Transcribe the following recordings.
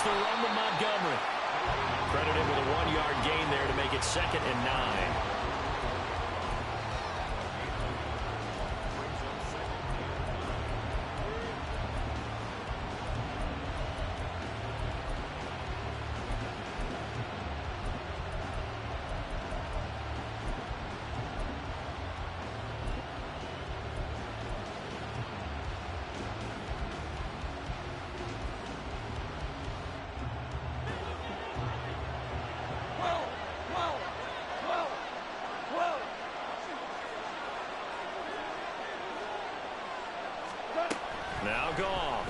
tries the run to Montgomery. Credited with a 1-yard gain there to make it 2nd and 9. Now Goff.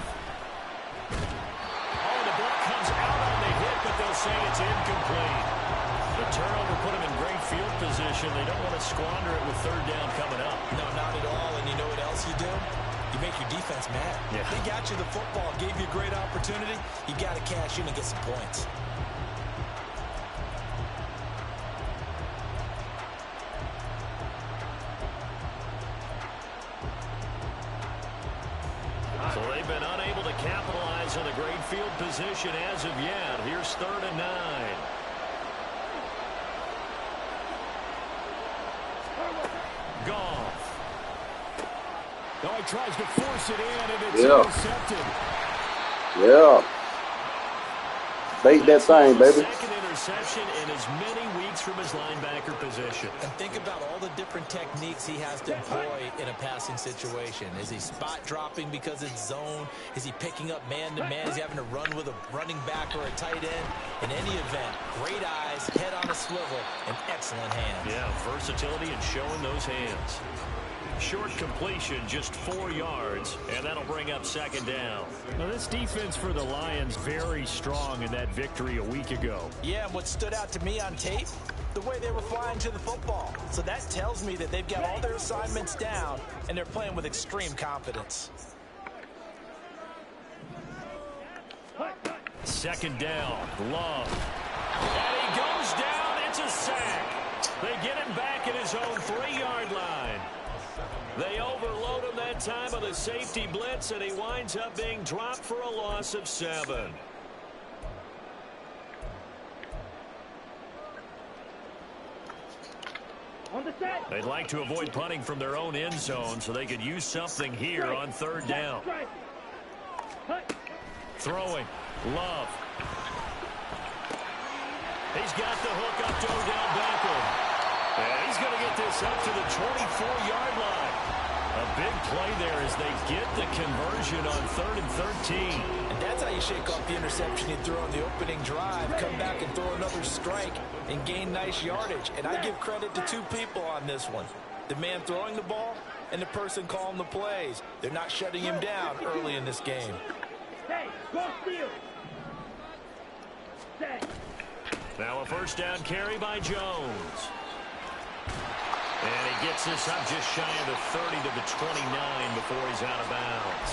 Oh, the ball comes out on the hit, but they'll say it's incomplete. The turnover put them in great field position. They don't want to squander it with 3rd down coming up. No, not at all. And you know what else you do? You make your defense mad. Yeah. They got you the football, gave you a great opportunity. You got to cash in and get some points. So they've been unable to capitalize on the great field position as of yet. Here's 3rd and 9. Goff. Oh, he tries to force it in, and it's intercepted. Yeah. Bait that thing, baby. Second interception in as many weeks from his linebacker position. And think about all the different techniques he has to employ in a passing situation. Is he spot dropping because it's zone? Is he picking up man-to-man? Is he having to run with a running back or a tight end? In any event, great eyes, head on a swivel, and excellent hands. Yeah, versatility and showing those hands. Short completion, just 4 yards, and that'll bring up 2nd down. Now, this defense for the Lions very strong in that victory a week ago. Yeah, and what stood out to me on tape, the way they were flying to the football. So that tells me that they've got all their assignments down, and they're playing with extreme confidence. 2nd down, Love. And he goes down, it's a sack. They get him back at his own 3-yard line. They overload him that time on the safety blitz, and he winds up being dropped for a loss of 7. They'd like to avoid punting from their own end zone so they could use something here on 3rd down. Throwing. Love. He's got the hook up to Odell Beckham. And he's going to get this up to the 24-yard line. A big play there as they get the conversion on 3rd and 13. And that's how you shake off the interception you threw on the opening drive, come back and throw another strike and gain nice yardage. And I give credit to 2 people on this one. The man throwing the ball and the person calling the plays. They're not shutting him down early in this game. Now a 1st down carry by Jones. And he gets this up just shy of the 30 to the 29 before he's out of bounds.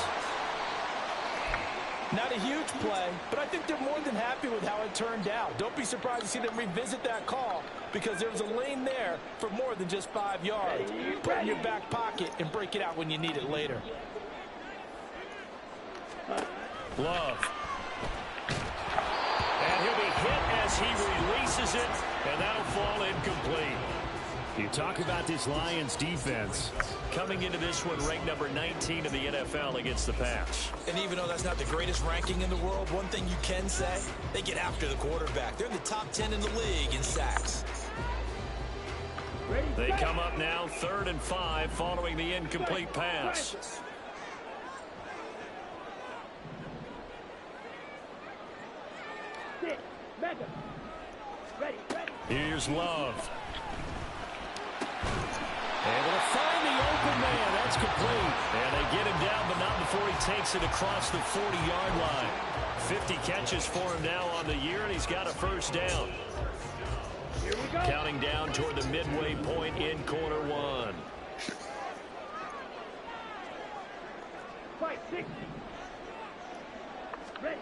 Not a huge play, but I think they're more than happy with how it turned out. Don't be surprised to see them revisit that call because there was a lane there for more than just 5 yards. Put it in your back pocket and break it out when you need it later. Love. And he'll be hit as he releases it, and that'll fall incomplete. You talk about this Lions defense coming into this one ranked number 19 in the NFL against the pass. And even though that's not the greatest ranking in the world, one thing you can say, they get after the quarterback. They're in the top 10 in the league in sacks. They come up now 3rd and 5 following the incomplete pass. Here's Love. Able to find the open man. That's complete. And they get him down, but not before he takes it across the 40-yard line. 50 catches for him now on the year, and he's got a 1st down. Here we go. Counting down toward the midway point in quarter 1. 5, 6. Ready.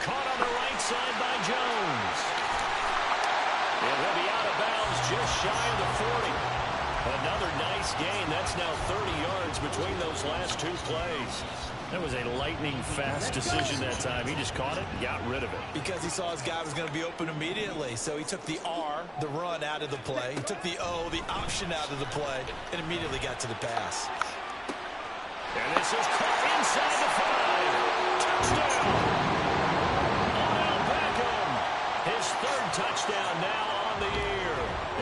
Caught on the right side by Jones. And he'll be out of bounds just shy of the 40. Another nice gain. That's now 30 yards between those last two plays. That was a lightning-fast decision that time. He just caught it and got rid of it. Because he saw his guy was going to be open immediately. So he took the R, the run, out of the play. He took the O, the option, out of the play, and immediately got to the pass. And this is caught inside the 5. Touchdown! Odell Beckham. His third touchdown now on the year.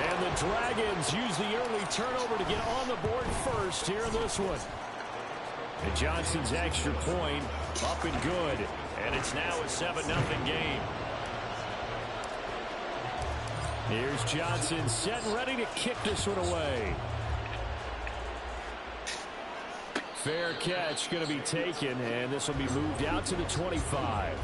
And the Dragons use the early turnover to get on the board first here in this one. And Johnson's extra point up and good. And it's now a 7-0 game. Here's Johnson set and ready to kick this one away. Fair catch going to be taken, and this will be moved out to the 25.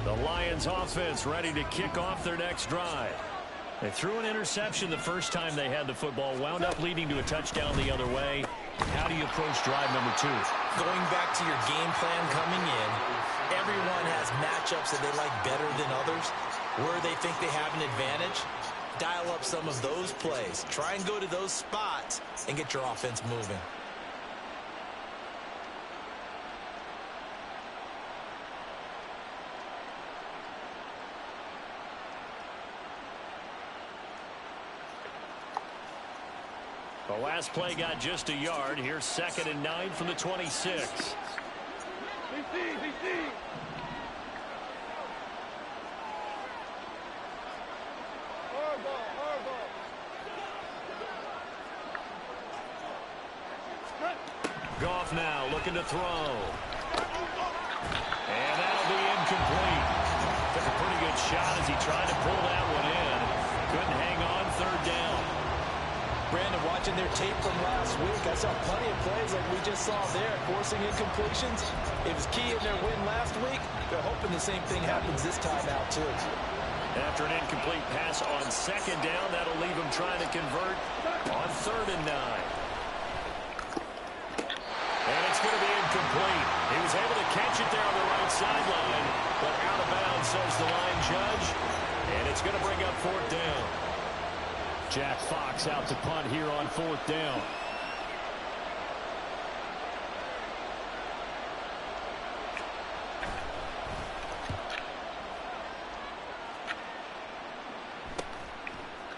The Lions offense ready to kick off their next drive. They threw an interception the first time they had the football, wound up leading to a touchdown the other way. How do you approach drive number 2? Going back to your game plan coming in, everyone has matchups that they like better than others, where they think they have an advantage. Dial up some of those plays. Try and go to those spots and get your offense moving. The last play got just a yard. Here's 2nd and 9 from the 26. Goff now looking to throw. And that'll be incomplete. Took a pretty good shot as he tried to pull that one in. Couldn't hang on, 3rd down. Brandon, watching their tape from last week, I saw plenty of plays like we just saw there, forcing incompletions. It was key in their win last week. They're hoping the same thing happens this time out, too. After an incomplete pass on 2nd down, that'll leave him trying to convert on 3rd and 9. And it's going to be incomplete. He was able to catch it there on the right sideline, but out of bounds, says the line judge. And it's going to bring up 4th down. Jack Fox out to punt here on 4th down.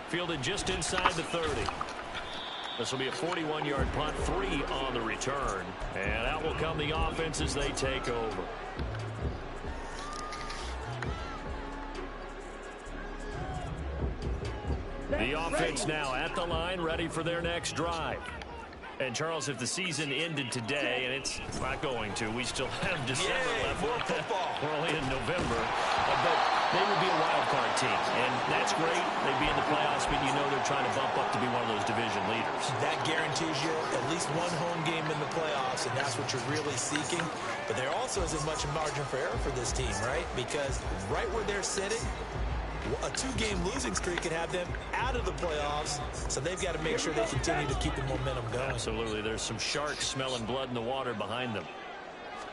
Fielded just inside the 30. This will be a 41-yard punt, 3 on the return. And out will come the offense as they take over. The offense now at the line, ready for their next drive. And, Charles, if the season ended today, and it's not going to, we still have December left. More football. We're only in November. But they would be a wild card team, and that's great. They'd be in the playoffs, but you know they're trying to bump up to be one of those division leaders. That guarantees you at least one home game in the playoffs, and that's what you're really seeking. But there also isn't much margin for error for this team, right? Because right where they're sitting, a 2-game losing streak could have them out of the playoffs, so they've got to make sure they continue to keep the momentum going. Absolutely. There's some sharks smelling blood in the water behind them.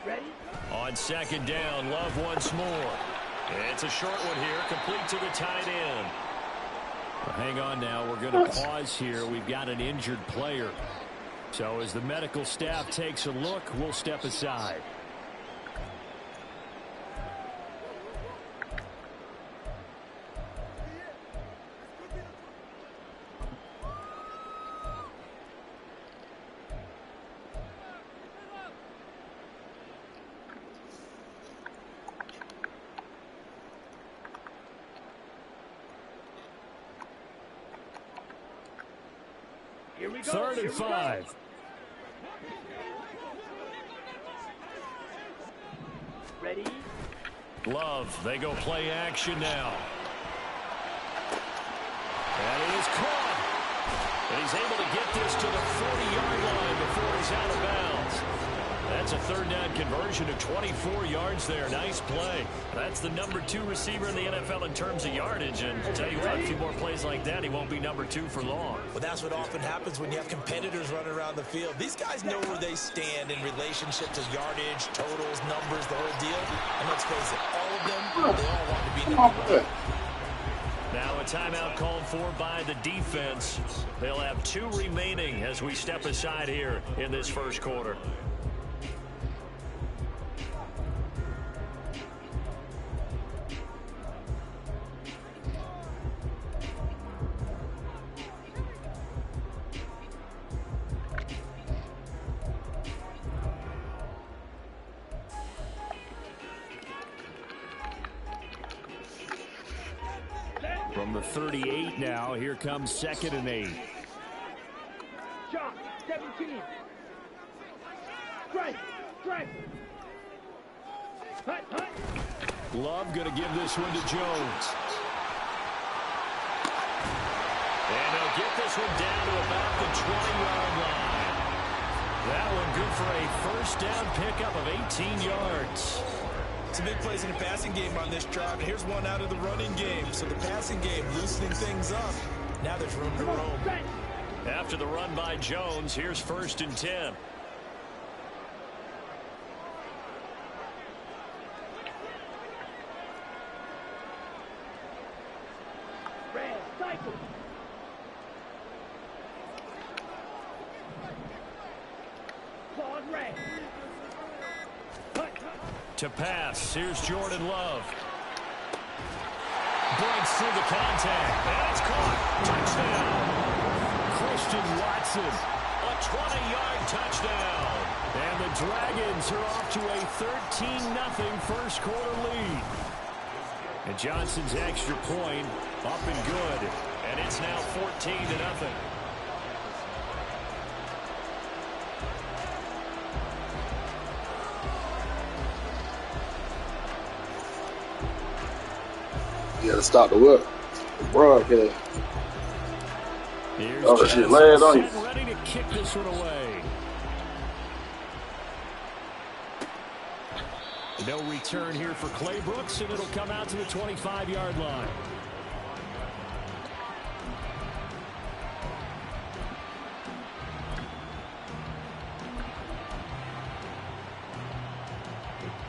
Ready? On 2nd down, Love once more. It's a short one here, complete to the tight end. Well, hang on now. We're going to pause here. We've got an injured player. So as the medical staff takes a look, we'll step aside. Here we go. 3rd and 5. Ready? Love, they go play action now. And it is caught. And he's able to get this to the 40-yard line before he's out of bounds. That's a third down conversion of 24 yards there. Nice play. That's the number 2 receiver in the NFL in terms of yardage. And I'll tell you what, a few more plays like that, he won't be number 2 for long. Well, that's what often happens when you have competitors running around the field. These guys know where they stand in relationship to yardage, totals, numbers, the whole deal. And let's face it, all of them, they all want to be number 1. Now a timeout called for by the defense. They'll have 2 remaining as we step aside here in this first quarter. From the 38 now, here comes 2nd and 8. Shot, 17. Strike. Hut. Love going to give this one to Jones. And they'll get this one down to about the 20-yard line. That one good for a first down pickup of 18 yards. Some big plays in the passing game on this drive. And here's one out of the running game. So the passing game loosening things up. Now there's room to roam. After the run by Jones, here's 1st and 10. Red, cycle. Claude Red. To pass, here's Jordan Love. Breaks through the contact, and it's caught. Touchdown. Christian Watson, a 20-yard touchdown. And the Dragons are off to a 13-0 first quarter lead. And Johnson's extra point up and good. And it's now 14-0. You gotta stop the whip. The broadcast. Here's Oh, shit, land on you. ready to kick this one away. No return here for Clay Brooks, and it'll come out to the 25-yard line.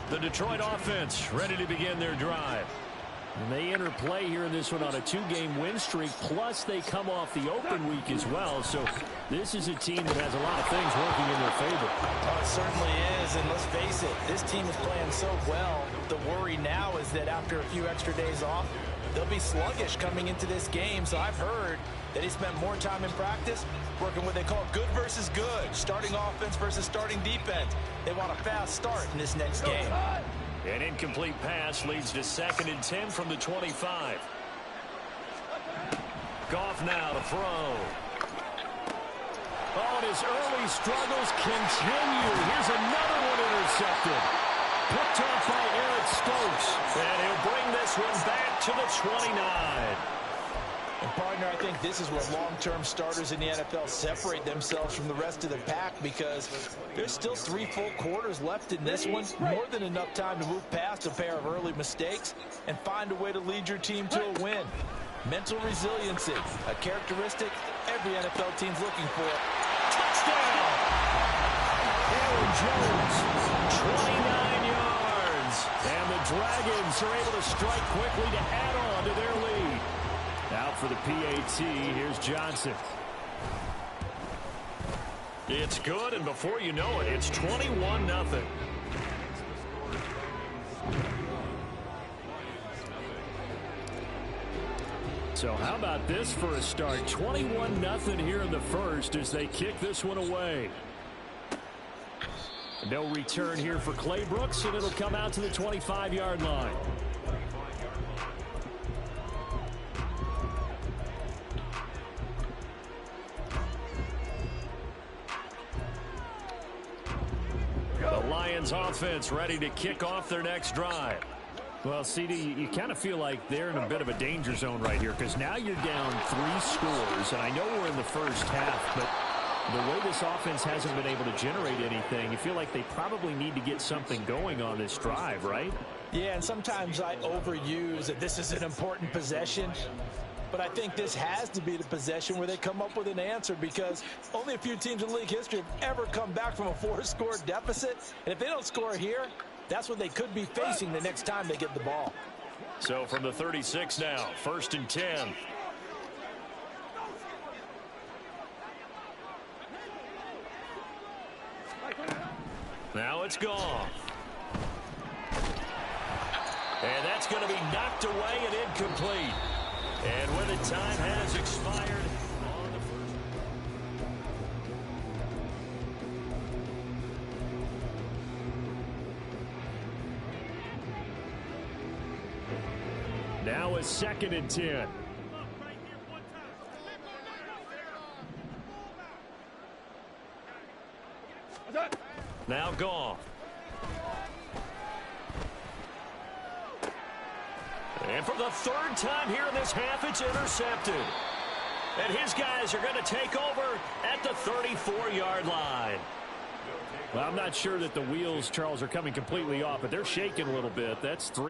The Detroit offense ready to begin their drive. And they enter play here in this one on a 2-game win streak, plus they come off the open week as well. So this is a team that has a lot of things working in their favor. Oh, it certainly is, and let's face it, this team is playing so well. The worry now is that after a few extra days off, they'll be sluggish coming into this game. So I've heard that he spent more time in practice working what they call good versus good, starting offense versus starting defense. They want a fast start in this next game. An incomplete pass leads to 2nd and 10 from the 25. Goff now to throw. Oh, and his early struggles continue. Here's another one intercepted. Picked off by Eric Stokes. And he'll bring this one back to the 29. And partner, I think this is where long-term starters in the NFL separate themselves from the rest of the pack, because there's still 3 full quarters left in this one. More than enough time to move past a pair of early mistakes and find a way to lead your team to a win. Mental resiliency, a characteristic every NFL team's looking for. Touchdown! Aaron Jones, 29 yards. And the Dragons are able to strike quickly to add on to their lead. Out for the PAT, here's Johnson. It's good, and before you know it, it's 21-0. So how about this for a start? 21-0 here in the first as they kick this one away. No return here for Clay Brooks, and it'll come out to the 25-yard line. The Lions offense ready to kick off their next drive. Well, CD, you kind of feel like they're in a bit of a danger zone right here, because now you're down 3 scores, and I know we're in the first half, but The way this offense hasn't been able to generate anything, you feel like they probably need to get something going on this drive, right? Yeah, and sometimes I overuse that this is an important possession. But I think this has to be the possession where they come up with an answer, because only a few teams in league history have ever come back from a 4-score deficit. And if they don't score here, that's what they could be facing the next time they get the ball. So from the 36 now, 1st and 10. Now it's gone. And that's going to be knocked away and incomplete. And when the time has expired on the first. Now it's 2nd and 10. Now gone. And for the 3rd time here in this half, it's intercepted. And his guys are going to take over at the 34-yard line. Well, I'm not sure that the wheels, Charles, are coming completely off, but they're shaking a little bit. That's 3.